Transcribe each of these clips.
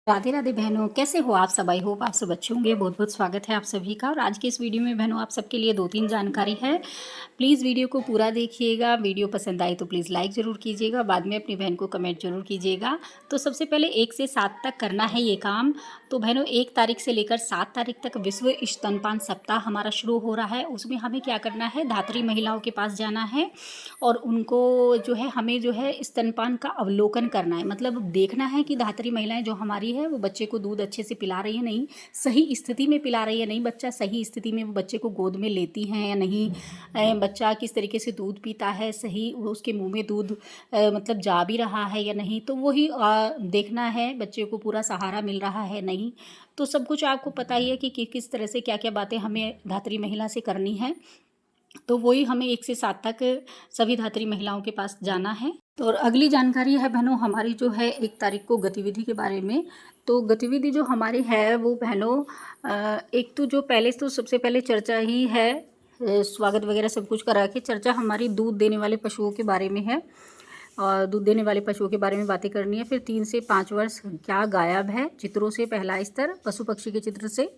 राधे राधे बहनों, कैसे हो आप सब। आई होप आप सब अच्छे होंगे। बहुत बहुत स्वागत है आप सभी का। और आज के इस वीडियो में बहनों आप सबके लिए 2-3 जानकारी है। प्लीज़ वीडियो को पूरा देखिएगा। वीडियो पसंद आए तो प्लीज़ लाइक ज़रूर कीजिएगा। बाद में अपनी बहन को कमेंट जरूर कीजिएगा। तो सबसे पहले 1 से 7 तक करना है ये काम। तो बहनों 1 तारीख से लेकर 7 तारीख तक विश्व स्तनपान सप्ताह हमारा शुरू हो रहा है। उसमें हमें क्या करना है, धात्री महिलाओं के पास जाना है और उनको जो है हमें जो है स्तनपान का अवलोकन करना है। मतलब देखना है कि धात्री महिलाएं जो हमारी है वो बच्चे को दूध अच्छे से पिला रही है नहीं, सही स्थिति में पिला रही है नहीं, बच्चा सही स्थिति में वो बच्चे को गोद में लेती हैं या नहीं, बच्चा किस तरीके से दूध पीता है, सही उसके मुंह में दूध मतलब जा भी रहा है या नहीं, तो वही देखना है। बच्चे को पूरा सहारा मिल रहा है नहीं, तो सब कुछ आपको पता ही है कि किस तरह से क्या क्या बातें हमें धात्री महिला से करनी है। तो वही हमें 1 से 7 तक सभी धात्री महिलाओं के पास जाना है। तो और अगली जानकारी है बहनों हमारी जो है 1 तारीख को गतिविधि के बारे में। तो गतिविधि जो हमारी है वो बहनों एक तो जो पहले तो सबसे पहले चर्चा ही है, स्वागत वगैरह सब कुछ करा के चर्चा हमारी दूध देने वाले पशुओं के बारे में है। और दूध देने वाले पशुओं के बारे में बातें करनी है। फिर 3 से 5 वर्ष क्या गायब है, चित्रों से पहला स्तर पशु पक्षी के चित्र से।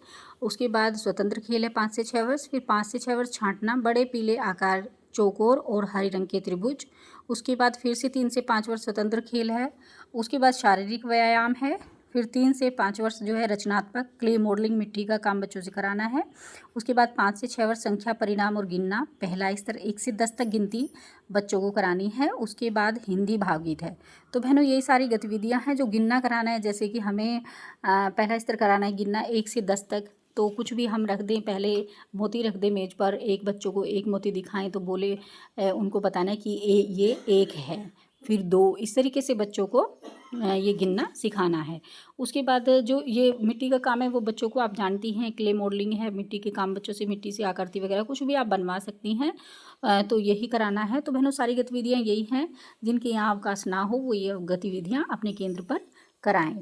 उसके बाद स्वतंत्र खेल है 5 से 6 वर्ष। फिर 5 से 6 वर्ष छांटना, बड़े पीले आकार चौकोर और हरे रंग के त्रिभुज। उसके बाद फिर से 3 से 5 वर्ष स्वतंत्र खेल है। उसके बाद शारीरिक व्यायाम है। फिर 3 से 5 वर्ष जो है रचनात्मक क्ले मॉडलिंग, मिट्टी का काम बच्चों से कराना है। उसके बाद 5 से 6 वर्ष संख्या, परिणाम और गिनना, पहला स्तर 1 से 10 तक गिनती बच्चों को करानी है। उसके बाद हिंदी भावगीत है। तो बहनों यही सारी गतिविधियां हैं जो गिनना कराना है। जैसे कि हमें पहला स्तर कराना है गिनना 1 से 10 तक। तो कुछ भी हम रख दें, पहले मोती रख दें मेज पर, एक बच्चों को एक मोती दिखाएं तो बोले उनको बताना है कि ये 1 है, फिर 2, इस तरीके से बच्चों को ये गिनना सिखाना है। उसके बाद जो ये मिट्टी का काम है वो बच्चों को, आप जानती हैं क्ले मॉडलिंग है, मिट्टी के काम बच्चों से मिट्टी से आकृति वगैरह कुछ भी आप बनवा सकती हैं। तो यही कराना है। तो बहनों सारी गतिविधियाँ यही हैं। जिनके यहाँ अवकाश ना हो वो ये गतिविधियाँ अपने केंद्र पर कराएं।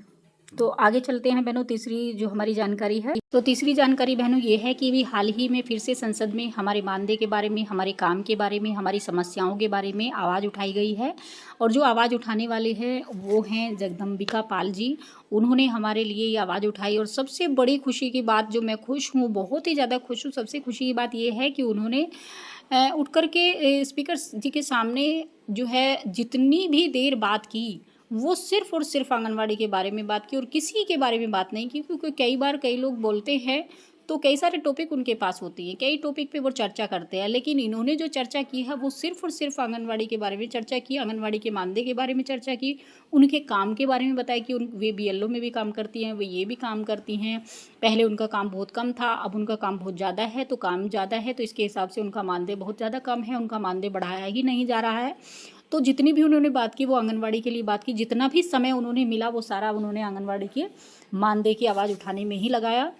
तो आगे चलते हैं बहनों, तीसरी जो हमारी जानकारी है। तो तीसरी जानकारी बहनों ये है कि भी हाल ही में फिर से संसद में हमारे मानदेय के बारे में, हमारे काम के बारे में, हमारी समस्याओं के बारे में आवाज़ उठाई गई है। और जो आवाज़ उठाने वाले हैं वो हैं जगदम्बिका पाल जी। उन्होंने हमारे लिए ये आवाज़ उठाई। और सबसे बड़ी खुशी की बात, जो मैं खुश हूँ, बहुत ही ज़्यादा खुश हूँ, सबसे खुशी की बात ये है कि उन्होंने उठ कर के स्पीकर जी के सामने जो है जितनी भी देर बात की वो सिर्फ़ और सिर्फ आंगनवाड़ी के बारे में बात की और किसी के बारे में बात नहीं की। क्योंकि कई बार कई लोग बोलते हैं तो कई सारे टॉपिक उनके पास होती हैं, कई टॉपिक पे वो चर्चा करते हैं, लेकिन इन्होंने जो चर्चा की है वो सिर्फ़ और सिर्फ आंगनवाड़ी के बारे में चर्चा की, आंगनवाड़ी के मानदेय के बारे में चर्चा की, उनके काम के बारे में बताया कि वे बीएलओ में भी काम करती हैं, वे ये भी काम करती हैं। पहले उनका काम बहुत कम था, अब उनका काम बहुत ज़्यादा है। तो काम ज़्यादा है तो इसके हिसाब से उनका मानदेय बहुत ज़्यादा कम है, उनका मानदेय बढ़ाया ही नहीं जा रहा है। तो जितनी भी उन्होंने बात की वो आंगनवाड़ी के लिए बात की। जितना भी समय उन्होंने मिला वो सारा उन्होंने आंगनवाड़ी के मानदेय की आवाज़ उठाने में ही लगाया।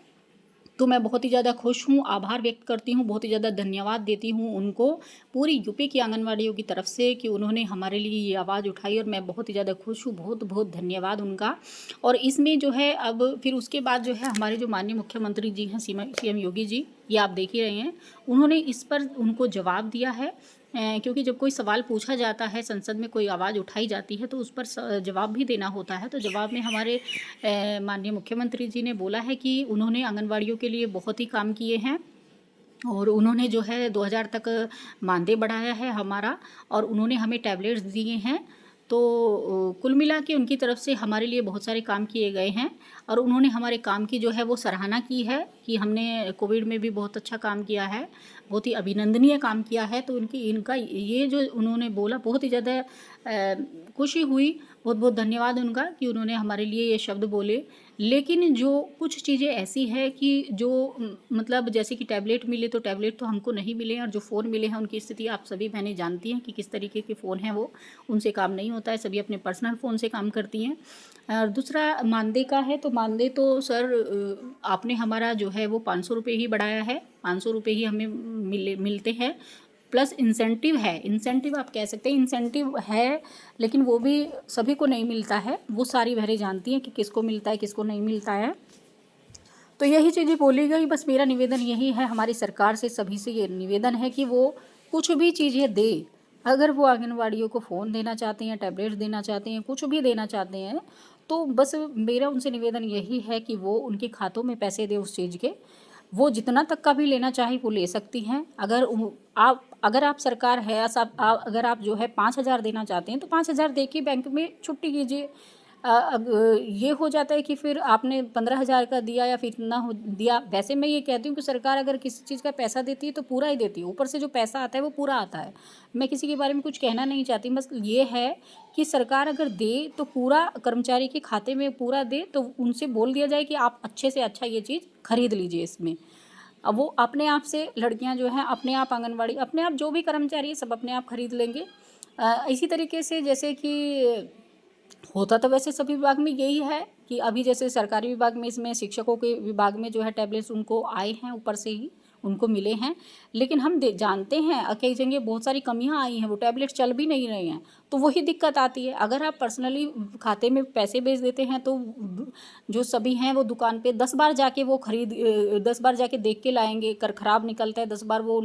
तो मैं बहुत ही ज़्यादा खुश हूँ, आभार व्यक्त करती हूँ, बहुत ही ज़्यादा धन्यवाद देती हूँ उनको पूरी यूपी की आंगनवाड़ियों की तरफ से कि उन्होंने हमारे लिए ये आवाज़ उठाई। और मैं बहुत ही ज़्यादा खुश हूँ, बहुत बहुत धन्यवाद उनका। और इसमें जो है अब फिर उसके बाद जो है हमारे जो माननीय मुख्यमंत्री जी हैं, सीएम योगी जी, ये आप देख ही रहे हैं, उन्होंने इस पर उनको जवाब दिया है। क्योंकि जब कोई सवाल पूछा जाता है, संसद में कोई आवाज़ उठाई जाती है तो उस पर जवाब भी देना होता है। तो जवाब में हमारे माननीय मुख्यमंत्री जी ने बोला है कि उन्होंने आंगनवाड़ियों के लिए बहुत ही काम किए हैं और उन्होंने जो है 2000 तक मानदेय बढ़ाया है हमारा, और उन्होंने हमें टैबलेट्स दिए हैं। तो कुल मिला के उनकी तरफ से हमारे लिए बहुत सारे काम किए गए हैं। और उन्होंने हमारे काम की जो है वो सराहना की है कि हमने कोविड में भी बहुत अच्छा काम किया है, बहुत ही अभिनंदनीय काम किया है। तो इनका ये जो उन्होंने बोला बहुत ही ज़्यादा खुशी हुई। बहुत बहुत धन्यवाद उनका कि उन्होंने हमारे लिए ये शब्द बोले। लेकिन जो कुछ चीज़ें ऐसी है कि जो मतलब जैसे कि टैबलेट मिले तो टैबलेट तो हमको नहीं मिले, और जो फ़ोन मिले हैं उनकी स्थिति आप सभी बहनें जानती हैं कि किस तरीके के फ़ोन हैं, वो उनसे काम नहीं होता है, सभी अपने पर्सनल फ़ोन से काम करती हैं। और दूसरा मानदेय का है। तो मानदेय तो सर आपने हमारा जो है वो 500 रुपये ही बढ़ाया है, 500 रुपये ही हमें मिलते हैं, प्लस इंसेंटिव है। इंसेंटिव आप कह सकते हैं, इंसेंटिव है, लेकिन वो भी सभी को नहीं मिलता है। वो सारी बहनें जानती हैं कि किसको मिलता है किसको नहीं मिलता है। तो यही चीज़ें बोली गई। बस मेरा निवेदन यही है, हमारी सरकार से सभी से ये निवेदन है कि वो कुछ भी चीज़ें दे। अगर वो आंगनवाड़ियों को फ़ोन देना चाहते हैं, टैबलेट्स देना चाहते हैं, कुछ भी देना चाहते हैं, तो बस मेरा उनसे निवेदन यही है कि वो उनके खातों में पैसे दें उस चीज़ के, वो जितना तक का भी लेना चाहे वो ले सकती हैं। अगर आप सरकार है या सब अगर आप जो है 5,000 देना चाहते हैं तो 5,000 दे के बैंक में छुट्टी कीजिए। ये हो जाता है कि फिर आपने 15,000 का दिया या फिर इतना हो दिया। वैसे मैं ये कहती हूँ कि सरकार अगर किसी चीज़ का पैसा देती है तो पूरा ही देती है, ऊपर से जो पैसा आता है वो पूरा आता है। मैं किसी के बारे में कुछ कहना नहीं चाहती, बस ये है कि सरकार अगर दे तो पूरा कर्मचारी के खाते में पूरा दे, तो उनसे बोल दिया जाए कि आप अच्छे से अच्छा ये चीज़ खरीद लीजिए इसमें। अब वो अपने आप से लड़कियां जो हैं अपने आप आंगनवाड़ी अपने आप जो भी कर्मचारी है सब अपने आप खरीद लेंगे। इसी तरीके से जैसे कि होता तो वैसे सभी विभाग में यही है कि अभी जैसे सरकारी विभाग में इसमें शिक्षकों के विभाग में जो है टैबलेट्स उनको आए हैं, ऊपर से ही उनको मिले हैं। लेकिन हम जानते हैं कई जगह बहुत सारी कमियां आई हैं, वो टैबलेट्स चल भी नहीं रहे हैं, तो वही दिक्कत आती है। अगर आप पर्सनली खाते में पैसे भेज देते हैं तो जो सभी हैं वो दुकान पे 10 बार जाके वो 10 बार जाके देख के लाएंगे, कर ख़राब निकलता है 10 बार वो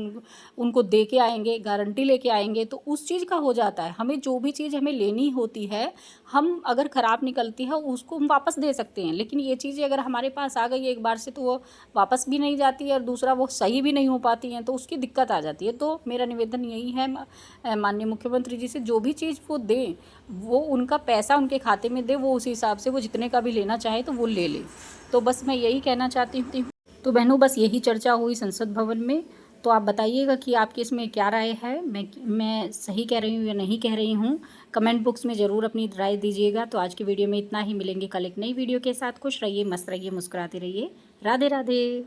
उनको दे के आएंगे, गारंटी लेके आएंगे, तो उस चीज़ का हो जाता है। हमें जो भी चीज़ हमें लेनी होती है, हम अगर ख़राब निकलती है उसको हम वापस दे सकते हैं, लेकिन ये चीज़ें अगर हमारे पास आ गई एक बार से तो वो वापस भी नहीं जाती है और दूसरा वो सही भी नहीं हो पाती हैं, तो उसकी दिक्कत आ जाती है। तो मेरा निवेदन यही है माननीय मुख्यमंत्री जी से, जो भी चीज़ वो दें वो उनका पैसा उनके खाते में दे, वो उसी हिसाब से वो जितने का भी लेना चाहे तो वो ले ले। तो बस मैं यही कहना चाहती हूँ। तो बहनों बस यही चर्चा हुई संसद भवन में, तो आप बताइएगा कि आपकी इसमें क्या राय है, मैं सही कह रही हूँ या नहीं कह रही हूँ। कमेंट बॉक्स में ज़रूर अपनी राय दीजिएगा। तो आज की वीडियो में इतना ही, मिलेंगे कल एक नई वीडियो के साथ। खुश रहिए, मस्त रहिए, मुस्कुराते रहिए। राधे राधे।